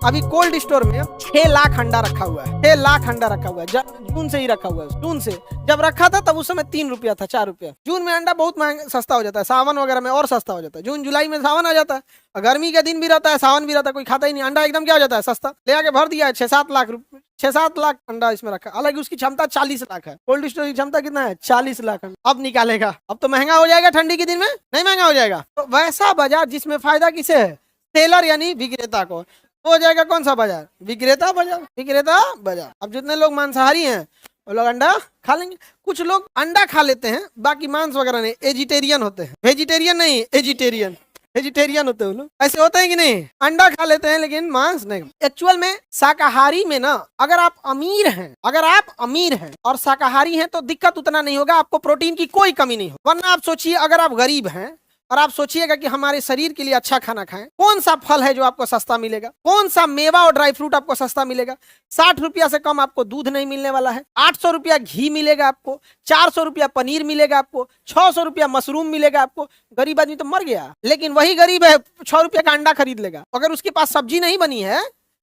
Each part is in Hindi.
अभी कोल्ड स्टोर में 6 लाख अंडा रखा हुआ है, 6 लाख अंडा रखा हुआ है, जून से ही रखा हुआ है। जून से जब रखा था तब उस समय 3 रुपया था, 4 रुपया। जून में अंडा बहुत महंगा सस्ता हो जाता है, सावन वगैरह में और सस्ता हो जाता है। जून जुलाई में सावन आ जाता है, गर्मी का दिन भी रहता है, सावन भी रहता है, कोई खाता ही नहीं। अंडा एकदम क्या हो जाता है, सस्ता। ले आके भर दिया है 6-7 लाख रुपए, 6-7 लाख अंडा इसमें रखा। हालांकि उसकी क्षमता 40 लाख है। कोल्ड स्टोर की क्षमता कितना है, 40 लाख अंडा। अब निकालेगा, अब तो महंगा हो जाएगा ठंडी के दिन में, नहीं महंगा हो जाएगा। तो वैसा बाजार जिसमें फायदा किसे है, सेलर यानी विक्रेता को, तो हो जाएगा कौन सा बाजार, विक्रेता बाजार, विक्रेता बाजार। अब जितने लोग मांसाहारी हैं वो लोग अंडा खा लेंगे। कुछ लोग अंडा खा लेते हैं, बाकी मांस वगैरह नहीं, एजिटेरियन होते हैं। वेजिटेरियन नहीं, एजिटेरियन, वेजिटेरियन होते हैं लोग। ऐसे होते हैं कि नहीं, अंडा खा लेते हैं लेकिन मांस नहीं। एक्चुअल में शाकाहारी में ना, अगर आप अमीर हैं, अगर आप अमीर हैं और शाकाहारी हैं तो दिक्कत उतना नहीं होगा, आपको प्रोटीन की कोई कमी नहीं हो। वरना आप सोचिए, अगर आप गरीब हैं और आप सोचिएगा कि हमारे शरीर के लिए अच्छा खाना खाएं, कौन सा फल है जो आपको सस्ता मिलेगा, कौन सा मेवा और ड्राई फ्रूट आपको सस्ता मिलेगा। 60 रुपया से कम आपको दूध नहीं मिलने वाला है, 800 रुपया घी मिलेगा आपको, 400 रुपया पनीर मिलेगा आपको, 600 रुपया मशरूम मिलेगा आपको। गरीब आदमी तो मर गया, लेकिन वही गरीब है 6 रुपया का अंडा खरीद लेगा। अगर उसके पास सब्जी नहीं बनी है,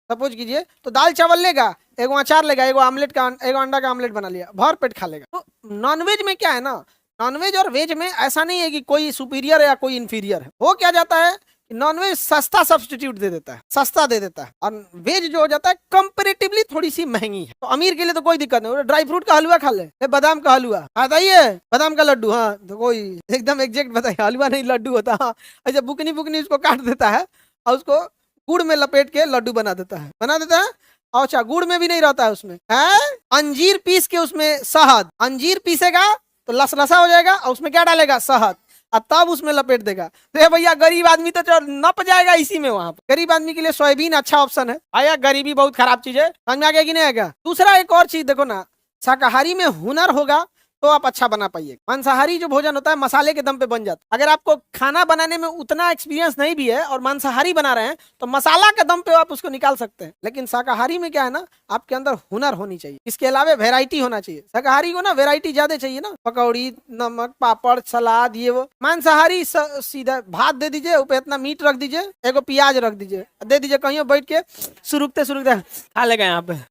सपोज कीजिए, तो दाल चावल लेगा, एगो अचार लेगा, एगो आमलेट का, एगो अंडा का आमलेट बना लिया, भर पेट खा लेगा। तो नॉनवेज में क्या है ना, नॉनवेज और वेज में ऐसा नहीं है कि कोई सुपीरियर है या कोई इंफीरियर है। वो क्या जाता है, नॉनवेज सस्ता सब्स्टिट्यूट दे देता है, सस्ता दे देता है, और वेज जो हो जाता है कंपैरेटिवली थोड़ी सी महंगी है। तो अमीर के लिए तो कोई दिक्कत नहीं, ड्राई फ्रूट का हलवा खा ले, बादाम का हलवा बताइए, बादाम का लड्डू, हाँ तो कोई एकदम एग्जैक्ट बताइए, हलवा नहीं लड्डू होता। हाँ ऐसे बुकनी बुकनी उसको काट देता है और उसको गुड़ में लपेट के लड्डू बना देता है, बना देता है। अच्छा, गुड़ में भी नहीं रहता है उसमें, है अंजीर पीस के, उसमें शहद, अंजीर पीसेगा तो लसलसा हो जाएगा और उसमें क्या डालेगा, शहद, और तब उसमें लपेट देगा। तो भैया गरीब आदमी तो नप जाएगा इसी में। वहां पर गरीब आदमी के लिए सोयाबीन अच्छा ऑप्शन है। आया, गरीबी बहुत खराब चीज है, समझ में आ गया कि नहीं आएगा। दूसरा एक और चीज देखो ना, शाकाहारी में हुनर होगा तो आप अच्छा बना पाइए। मांसाहारी जो भोजन होता है मसाले के दम पे बन जाता है। अगर आपको खाना बनाने में उतना एक्सपीरियंस नहीं भी है और मांसाहारी बना रहे हैं तो मसाला के दम पे आप उसको निकाल सकते हैं। लेकिन शाकाहारी में क्या है ना, आपके अंदर हुनर होनी चाहिए, इसके अलावा वेराइटी होना चाहिए। शाकाहारी को ना वेराइटी ज्यादा चाहिए ना, पकौड़ी, नमक, पापड़, सलाद, ये वो। मांसाहारी सीधा भात दे दीजिए, ऊपर इतना मीट रख दीजिए, एगो प्याज रख दीजिए, दे दीजिए, कहीं बैठ के सुरुकते सुरुकते खा लेगा यहाँ पे,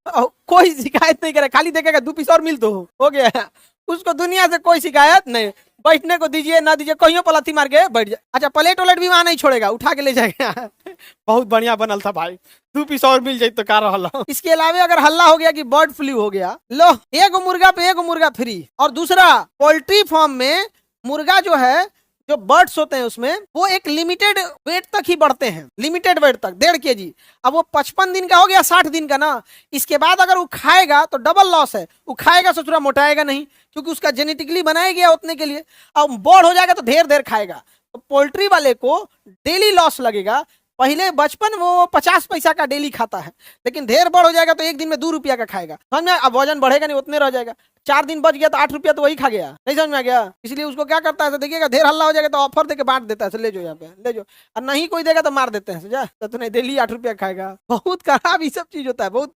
कोई शिकायत नहीं करे, खाली देखेगा 2 पीस और मिल तो हो गया, उसको दुनिया से कोई शिकायत नहीं। बैठने को दीजिए ना दीजिए, कहीं पलाथी मार के बैठ जाए। अच्छा, प्लेट वलेट भी वहां नहीं छोड़ेगा, उठा के ले जाएगा। बहुत बढ़िया बनल था भाई, 2 पीस और मिल जाए तो का रहल। इसके अलावा अगर हल्ला हो गया कि बर्ड फ्लू हो गया, लो एगो मुर्गा पे एगो मुर्गा फ्री। और दूसरा, पोल्ट्री फार्म में मुर्गा जो है, जो बर्ड्स होते हैं उसमें वो एक लिमिटेड वेट तक ही बढ़ते हैं, लिमिटेड वेट तक, 1.5 kg। अब वो 55 दिन का हो गया, 60 दिन का ना, इसके बाद अगर वो खाएगा तो डबल लॉस है। वो खाएगा ससुरा मोटाएगा नहीं, क्योंकि उसका जेनेटिकली बनाया गया उतने के लिए। अब बॉड हो जाएगा तो ढेर देर खाएगा, तो पोल्ट्री वाले को डेली लॉस लगेगा। पहले बचपन वो 50 पैसा का डेली खाता है, लेकिन ढेर बड़ हो जाएगा तो एक दिन में 2 रुपया का खाएगा, समझ में। अब वजन बढ़ेगा नहीं, उतने रह जाएगा। 4 दिन बच गया तो 8 रुपया तो वही खा गया, नहीं समझ में आ गया। इसलिए उसको क्या करता है, तो देखिएगा ढेर हल्ला हो जाएगा तो ऑफर देके बांट देता है, ले जाओ यहाँ पे ले जाओ, और नहीं कोई देगा तो मार देते हैं, समझा। तो नहीं, डेली 8 रुपया खाएगा। बहुत खराब ये सब चीज होता है, बहुत